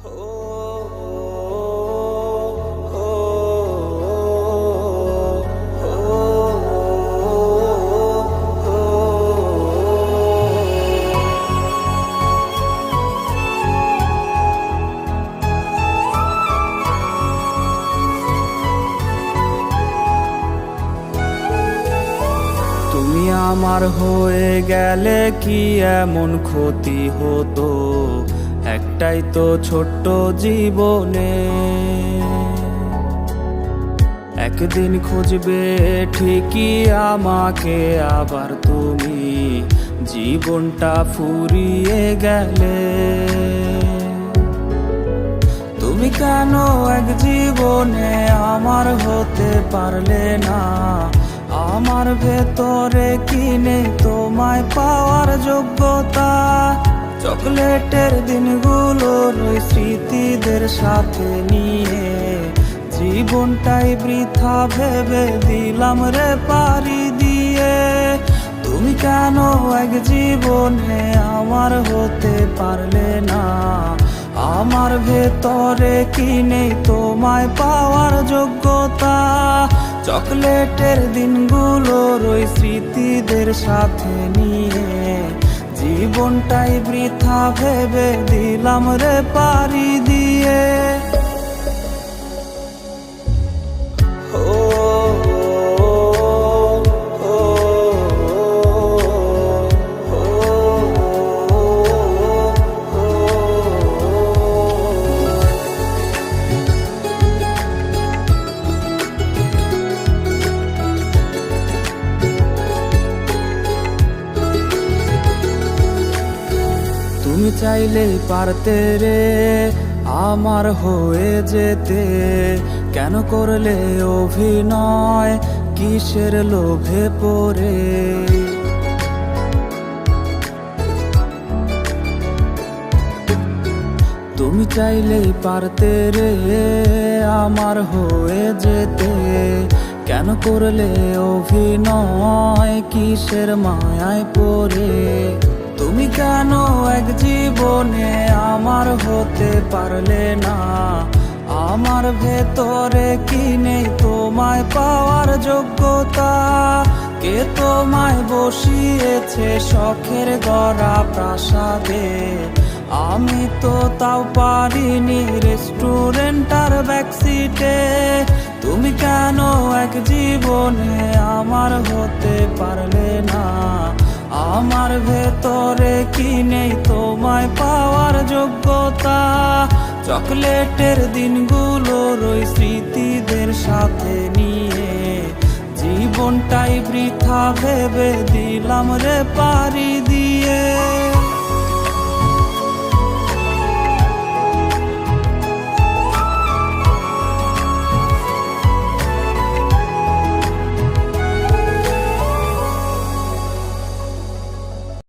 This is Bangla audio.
তুমি আমার হয়ে গেলে কি এমন ক্ষতি হতো, একটাই তো ছোট্ট জীবনে। একদিন খুঁজবে ঠিকই আমাকে আবার তুমি, জীবনটা ফুরিয়ে গেলে। তুমি কেন এক জীবনে আমার হতে পারলে না? আমার ভেতরে কি নেই তোমায় পাওয়ার যোগ্যতা? চকলেটের দিনগুলোর ওই স্মৃতিদের সাথে নিয়ে জীবনটাই বৃথা ভেবে দিলাম রে পাড়ি দিয়ে। তুমি কেন এক জীবনে আমার হতে পারলে না? আমার ভেতরে কি নেই তোমায় পাওয়ার যোগ্যতা? চকলেটের দিনগুলোর ওই স্মৃতিদের সাথে নিয়ে জীবনটাই বৃথা ভেবে দিলাম রে পাড়ি দিয়ে। তুমি চাইলেই পারতে রে আমার হয়ে যেতে, কেন করলে অভিনয় কিসের লোভে পড়ে? তুমি চাইলেই পারতে রে আমার হয়ে যেতে, কেন করলে অভিনয় কিসের মায়ায় পড়ে? তুমি কেন এক জীবনে আমার হতে পারলে না? আমার ভেতরে কি নেই তোমায় পাওয়ার যোগ্যতা? কে তোমায় বসিয়েছে শখের গড়া প্রাসাদে? আমি তো তাও পারিনি রেস্টুরেন্ট আর ব্যাকসিটে। তুমি কেন এক জীবনে আমার হতে পারলে না? আমার ভেতরে কি নেই তোমায় পাওয়ার যোগ্যতা? চকলেটের দিনগুলোর ওই স্মৃতিদের সাথে নিয়ে জীবনটাই বৃথা ভেবে দিলাম রে পাড়ি দিয়ে।